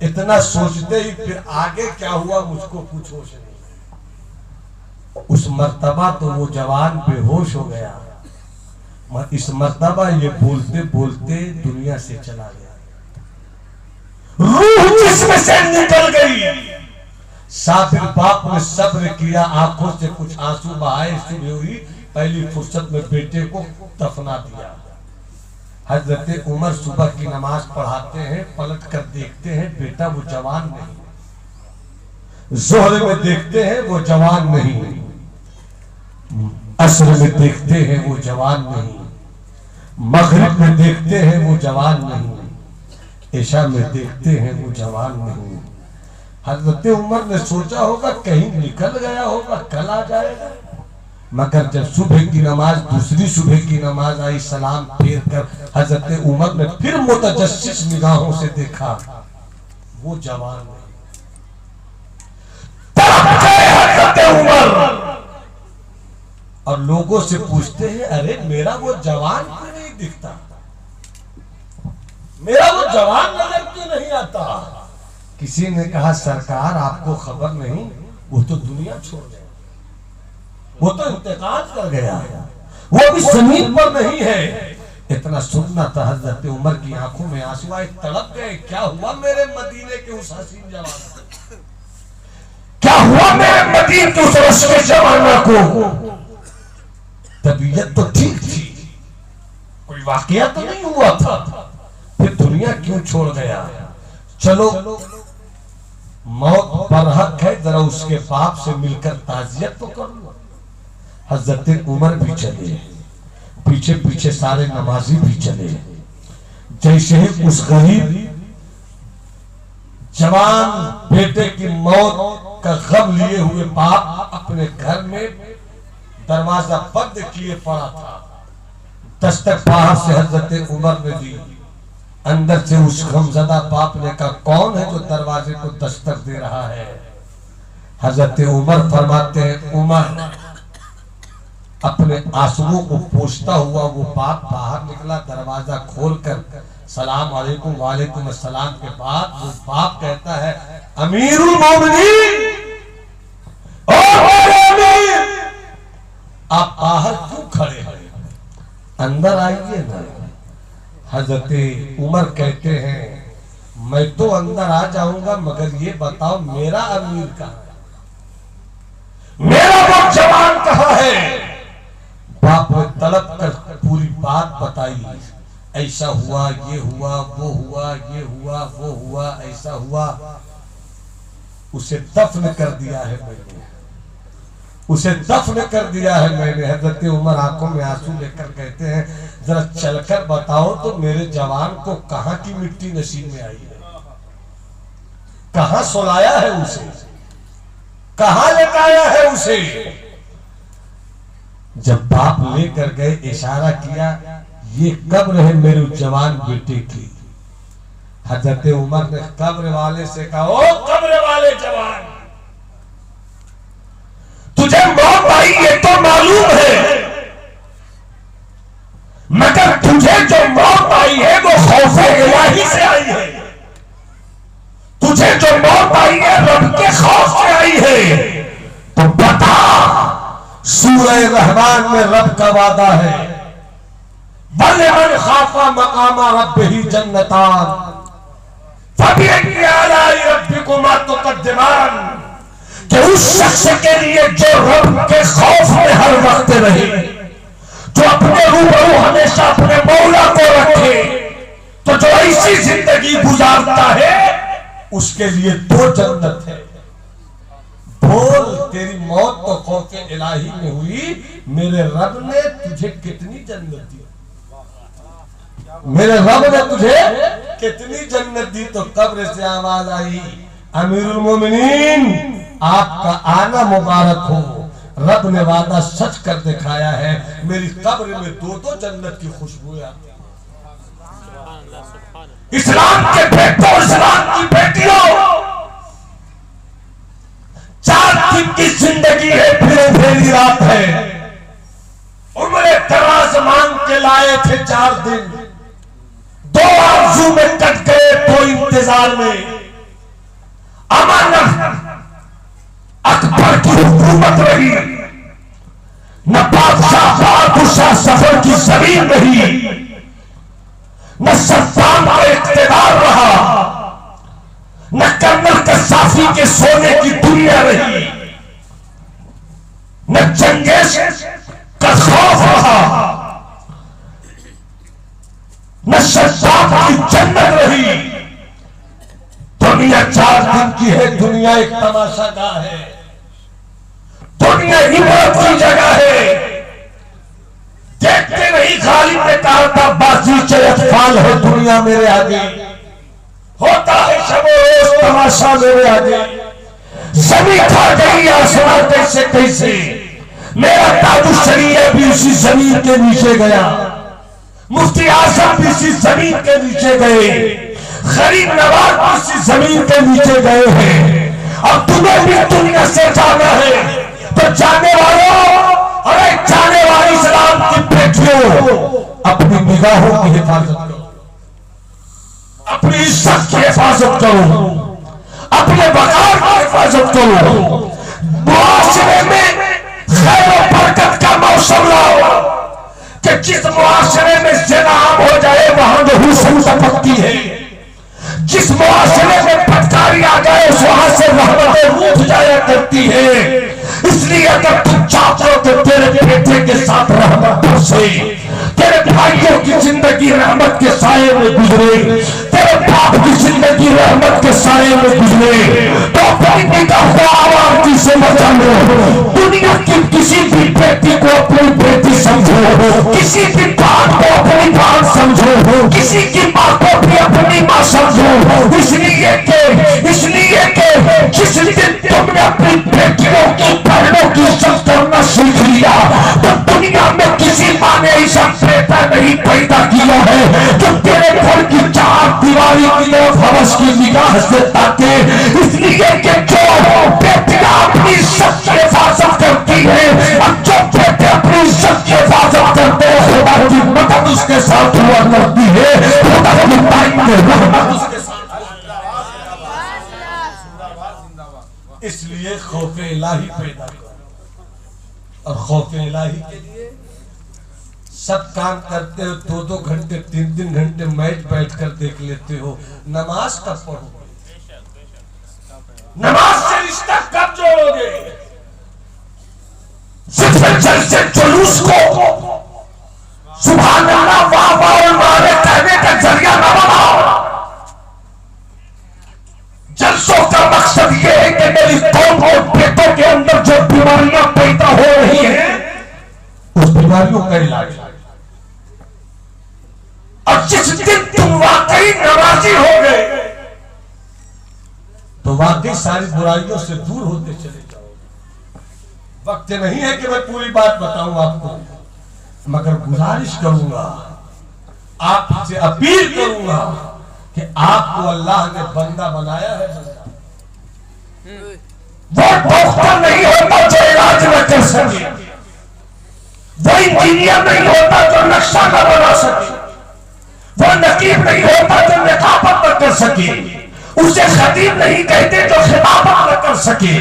इतना सोचते ही फिर आगे क्या हुआ मुझको कुछ होश नहीं। उस मर्तबा तो वो जवान बेहोश हो गया, इस मर्तबा ये बोलते बोलते दुनिया से चला गया, रूह जिस्म से निकल गई। साबिर बाप ने सब्र किया, आंखों से कुछ आंसू बहाए, सुबह हुई, पहली फुर्सत में बेटे को दफना दिया। हजरत उमर सुबह की नमाज पढ़ाते हैं, पलट कर देखते हैं बेटा वो जवान नहीं। जोहर में देखते हैं वो जवान नहीं, असर में देखते हैं वो जवान नहीं, मगरिब में देखते हैं वो जवान नहीं, इशा में देखते हैं वो जवान नहीं। हजरत उमर ने सोचा होगा कहीं निकल गया होगा, कल आ जाएगा, मगर जब सुबह की नमाज, दूसरी सुबह की नमाज आई, सलाम फेर कर हजरत उमर ने फिर मुतजस्सिस निगाहों से देखा, वो जवान नहीं। तड़प गए हजरत उमर और लोगों से पूछते हैं, अरे मेरा वो जवान क्यों नहीं दिखता, मेरा वो जवान नजर क्यों नहीं आता। किसी ने कहा सरकार आपको खबर नहीं, वो तो दुनिया छोड़ गया, वो तो इंतकाल कर गया, वो भी जमीन पर नहीं है। इतना सुनना था, हजरत उमर की आंखों में आंसू आए, तड़प गए, क्या हुआ मेरे मदीने के उस हसीन जवान, क्या हुआ मेरे मदीने के उस रश्के जवाना को। तबीयत तो ठीक थी, कोई वाकया तो नहीं हुआ था, फिर दुनिया क्यों छोड़ गया। चलो मौत बरहक है, जरा उसके बाप से मिलकर ताजियत तो कर लो। हजरत उमर भी चले, पीछे पीछे सारे नमाजी भी चले। जैसे ही उस गरीब जवान बेटे की मौत का गम लिए हुए बाप अपने घर में दरवाजा बंद किए पड़ा था, दस्तक बाहर से हजरत उमर ने दी। अंदर से उस गमजदा बाप ने कहा, कौन है जो दरवाजे को दस्तक दे रहा है? हजरत उमर फरमाते हैं, उमर। अपने आंसुओं को पोंछता हुआ वो बाप बाहर निकला, दरवाजा खोलकर सलाम अलैकुम वालेकुम अस्सलाम के बाद वो बाप कहता है, अमीरुल मोमिनीन, ओ अमीर, आप बाहर क्यों खड़े हैं? अंदर आइए ना। हजरत उमर कहते हैं, मैं तो अंदर आ जाऊंगा, मगर ये बताओ मेरा अमीर कहाँ है? मेरा वो जवान कहाँ है? बाप ने तड़प कर पूरी बात बताई। ऐसा हुआ, ये हुआ, वो हुआ, ये हुआ, वो हुआ, ऐसा हुआ। उसे दफन कर दिया है मैंने, उसे दफन कर दिया है मैंने। हजरत उमर आंखों में आंसू लेकर कहते हैं, जरा चलकर बताओ तो मेरे जवान को कहां की मिट्टी नसीब में आई है? कहां सुलाया है उसे? कहां लेटाया है उसे? जब बाप लेकर गए, इशारा किया, ये कब्र है मेरे जवान बेटे की। हजरत उमर ने कब्र वाले से कहा, ओ कब्र वाले जवान, तुझे मौत आई ये तो मालूम है, मगर तुझे जो मौत आई है वो खौफे इलाही से आई है। तुझे जो मौत आई है रब के खौफ से आई है। तो बता, सूरह रहमान में रब का वादा है, वलिमन खाफा मकामा रब्बिही जन्नतान फबिअय्यि आलाइ रब्बिकुमा तुकद्दिमान, कि उस शख्स के लिए जो रब के खौफ में हर वक्त रहे, जो अपने रूबरू हमेशा अपने मौला को रखे, तो जो ऐसी जिंदगी गुजारता है उसके लिए दो जन्नत है। बोल, तेरी मौत तो खौफ इलाही में हुई, मेरे रब ने तुझे कितनी जन्नत दी? मेरे रब ने तुझे कितनी जन्नत दी? तो कब्र से आवाज आई, अमीरुल मोमिनीन, आपका आना मुबारक हो। रब ने वादा सच कर दिखाया है, मेरी कब्र में दो दो जन्नत की खुशबू आती है। इस्लाम के बेटों, इस्लाम की बेटियों, 4 दिन की जिंदगी है, फिर अंधेरी रात है। उम्र दराज मांग के लाए थे 4 दिन, 2 आरज़ू में कट गए, 2 इंतजार में। अमन अकबर की हुकूमत रही, न बादशाह बादशाह सफर की जमीन रही, न सद्दाम का इख्तियार रहा, न कर्नल कसाफी के सोने की दुनिया रही, न चंगेज का खौफ रहा, न सद्दाम की जन्नत रही। दुनिया 4 दिन की है, दुनिया एक तमाशा का है, दुनिया इबादत की जगह है। देखते नहीं, खाली ने कहा था, बाजी चयतफाल है दुनिया मेरे आगे, होता है शबो रोज तमाशा मेरे आगे। जमीन खा गई आसमान कैसे कैसे, मेरा ताबू शरीय भी उसी जमीन के नीचे गया, मुफ्ती आजम भी इसी जमीन के नीचे गए, गरीब नवाज भी इसी जमीन के नीचे गए हैं। अब तुम्हें भी दुनिया से जाना है, तो जाने वालों, अरे जाने वाली इस्लाम की बेटियों, अपनी निगाहों की हिफाजत करो, अपनी इज्जत की हिफाजत करो, अपने वकार की हिफाजत करो। मुआशरे में खैर और बरकत का मौसम लाओ, कि जिस मुआशरे में ज़िना आम हो जाए वहां जो हुस्न टपकती है, जिस मुआशरे में फटकारी आ जाए वहां से रहमतें रूठ जाया करती है। इसलिए अगर तुम चाहते हो तो तेरे बेटे के साथ रहमत बरसे, तेरे भाइयों की जिंदगी रहमत के साए में गुजरे, तेरे बाप की जिंदगी रहमत के साए में गुजरे, तो अपनी निगाह को आवाज़ से बचा लो। दुनिया की किसी भी बेटी को अपनी बेटी समझो, किसी की बात को अपनी बात समझो, किसी की माँ को भी अपनी माँ समझो, इसलिए कि जिस दिन तुमने अपनी बेटियों की बहनों की इज्जत करना सीख लिया, तो दुनिया में किसी माँ ने ऐसा बेटा नहीं पैदा किया है जो तेरे घर की चार दीवारी की तरफ हवस की निगाह से ताके। इसलिए कि जो बेटियां अपनी इज्जत की हिफाजत करती है और जो बेटे अपनी इज्जत की हिफाजत करते हैं, खुदा की मदद उसके साथ हुआ करती है, खुदा की ताईद रहमत उसके साथ। इसलिए खौफ इलाही पैदा करो, और खौफ इलाही के लिए सब काम करते हो, 2-2 घंटे 3-3 घंटे मैच बैठकर देख लेते हो, नमाज कब पढ़ोगे? नमाज से रिश्ता कब जोड़ोगे? सिर्फ जलसे जुलूस को सुभान अल्लाह वाह वाह और नारे कहने का जरिया न बनाओ। जलसों का मकसद यह है कि मेरी कौम और बेटों के अंदर जो बीमारियां पैदा हो रही हैं, उस बीमारियों का इलाज। और जिस दिन तुम वाकई नमाजी हो गए, तो वाकई सारी बुराइयों से दूर होते चले जाओगे। वक्त नहीं है कि मैं पूरी बात बताऊं आपको, मगर गुजारिश करूंगा, आपसे अपील करूंगा कि आपको अल्लाह ने बंदा बनाया है। वो डॉक्टर नहीं होता जो इलाज न कर सके, वो इंजीनियर नहीं होता जो नक्शा न बना सके, वो नकीब नहीं होता जो निकाबत न कर सके, उसे खतीब नहीं कहते जो खिताबत न कर सके,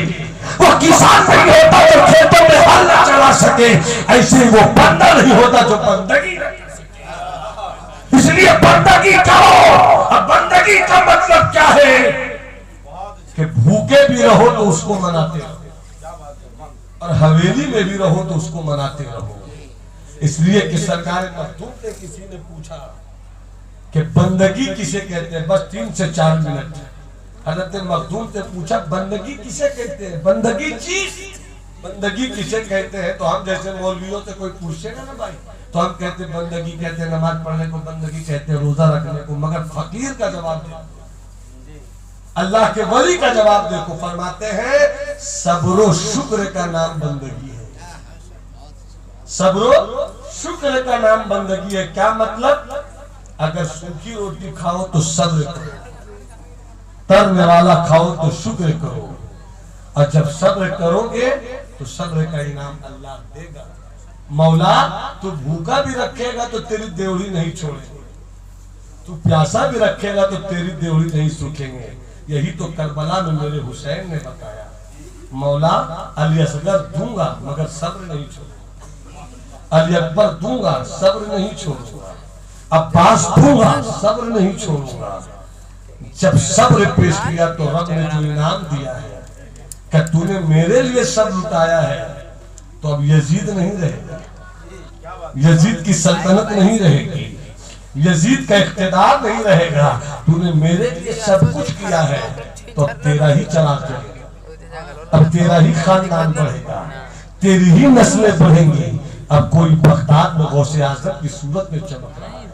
वो किसान नहीं होता जो खेतों में हल न चला सके, ऐसे वो बंदा नहीं होता जो बंदगी न कर सके। इसलिए बंदगी करो। अब बंदगी का मतलब क्या है कि भूखे भी रहो तो उसको मनाते रहो, और हवेली में भी रहो तो उसको मनाते रहो। इसलिए कि सरकार मखदूम ने किसी ने पूछा कि बंदगी किसे कहते हैं, बस 3 से 4 मिनट हजरत मखदूम से पूछा बंदगी किसे कहते हैं, बंदगी चीज बंदगी किसे कहते हैं। तो हम जैसे मौलवियों से कोई पूछेगा ना भाई, तो हम कहते बंदगी कहते हैं नमाज पढ़ने को, बंदगी कहते हैं रोजा रखने को, मगर फकीर का जवाब देखो, अल्लाह के वली का जवाब देखो, फरमाते हैं सब्र शुक्र का नाम बंदगी है। सब्र शुक्र का नाम बंदगी है। क्या मतलब? अगर सूखी रोटी खाओ तो सब्र करो, तरने वाला खाओ तो शुक्र करो, और जब सब्र करोगे तो सब्र का इनाम अल्लाह देगा। मौला तू भूखा भी रखेगा तो तेरी देवड़ी नहीं छोड़ेंगे, तू प्यासा भी रखेगा तो तेरी देवड़ी नहीं सूखेंगे। यही तो करबला में मेरे हुसैन ने बताया, मौला अली असगर दूंगा मगर सब्र नहीं छोड़ूंगा, अली अकबर दूंगा सब्र नहीं छोड़ूंगा, अब्बास दूंगा सब्र नहीं छोड़ूंगा। जब सब्र पेश किया तो रब ने जो इनाम दिया है कि तूने मेरे लिए सब्र उठाया है, तो अब यजीद नहीं रहेगा, यजीद की सल्तनत नहीं रहेगी, यजीद का इख्तिदार नहीं रहेगा। तूने मेरे लिए सब कुछ किया है, तो अब तेरा ही चला चलेगा, अब तेरा ही खानदान बढ़ेगा, तेरी ही नस्लें बढ़ेंगी। अब कोई बगदाद में गौसे आजम की सूरत में चमक रहा है,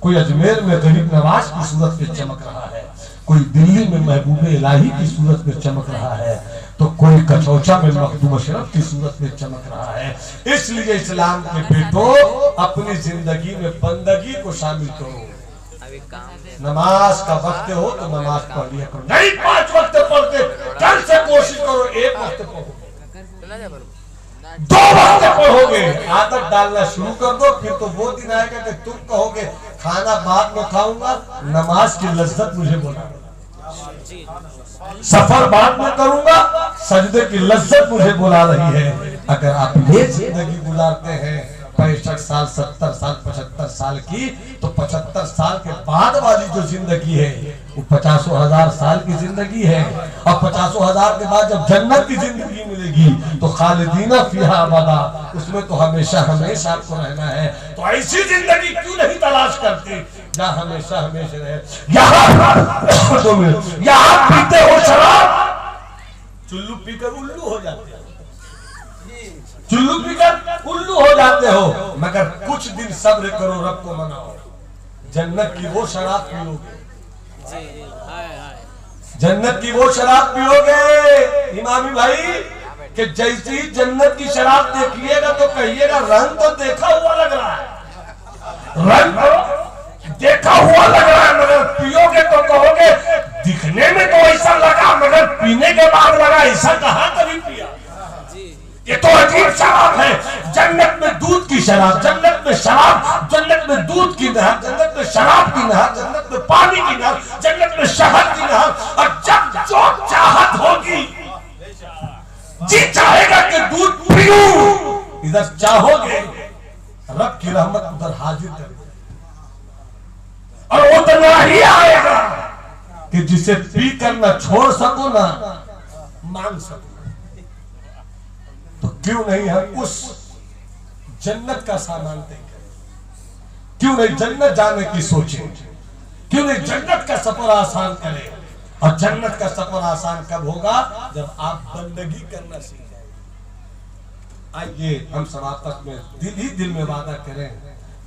कोई अजमेर में गरीब नवाज की सूरत में चमक रहा है, कोई दिल्ली में महबूब इलाही की सूरत में चमक रहा है, तो कोई कचौचा में मखदूम अशरफ की सूरत में चमक रहा है। इसलिए इस्लाम के बेटों अपनी जिंदगी में बंदगी को शामिल करो। नमाज का वक्त हो तो नमाज पढ़ लिया करो, नहीं 5 वक्त पढ़ते, कल से कोशिश करो 1 वक्त पढ़ो, 2 वक्त पढ़ोगे, आदत डालना शुरू कर दो। फिर तो वो दिन आएगा कि तुम कहोगे खाना बाद में खाऊंगा, नमाज की लज्जत मुझे बुला, सफर बाद में करूंगा, सजदे की लज्जत मुझे बुला रही है। अगर आप ये जिंदगी गुजारते हैं 65 साल 70 साल 75 साल की, तो 75 साल के बाद वाली जो जिंदगी है वो 50,000 साल की जिंदगी है। और 50,000 के बाद जब जन्नत की जिंदगी मिलेगी तो खालिदीना फीहा अबदा, उसमें तो हमेशा हमेशा आपको रहना है। तो ऐसी जिंदगी क्यों नहीं तलाश करते जहाँ हमेशा हमेशा रहे। यहाँ पीते हो शराब, चुल्लू पीकर उल्लू हो जाते हो, चुल्लू पीकर उल्लू हो जाते हो, मगर कुछ दिन सब्र करो, रब को मनाओ, जन्नत की वो शराब पियोगे, जन्नत की वो शराब पियोगे इमामी भाई कि जैसी जन्नत की शराब देखिएगा तो कहिएगा रंग तो देखा हुआ लग रहा है, रंग तो देखा हुआ लग रहा है, मगर पियोगे तो कहोगे दिखने में तो ऐसा लगा, मगर पीने के बाद लगा ऐसा कहाँ कभी पिया। ये तो अजीब शराब है। जन्नत में दूध की शराब, जन्नत में शराब, जन्नत में दूध की नहर, जन्नत में शराब की नहर, जन्नत में पानी की नहर, जन्नत में शहद की नहर। और जब जो चाहत होगी, जी चाहेगा कि दूध पीऊं, इधर चाहोगे रब की रहमत उधर हाजिर कर दे, और उतना ही आएगा कि जिसे पी कर ना छोड़ सको ना मांग सको। तो क्यों नहीं हम उस जन्नत का सामान तय करें, क्यों नहीं जन्नत जाने की सोचें, क्यों नहीं जन्नत का सफर आसान करें। और जन्नत का सफर आसान कब होगा, जब आप बंदगी करना सीख जाए। आइए हम सब आपस में दिल ही दिल में वादा करें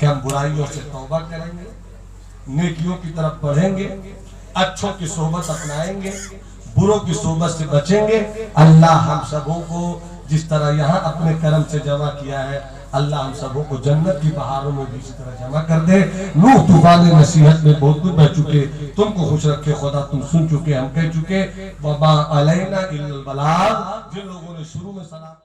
कि हम बुराइयों से तौबा करेंगे, नेकियों की तरफ बढ़ेंगे, अच्छों की सोहबत अपनाएंगे, बुरों की सोहबत से बचेंगे। अल्लाह हम सबों को जिस तरह यहाँ अपने कर्म से जमा किया है, अल्लाह हम सबों को जन्नत की बहारों में भी इसी तरह जमा कर दे। नूह तूफान नसीहत में बहुत कुछ बह चुके, तुमको खुश रखे खुदा, तुम सुन चुके, हम कह चुके। वमा अलैना इल्लल बलाग, जिन लोगों ने शुरू में सलाम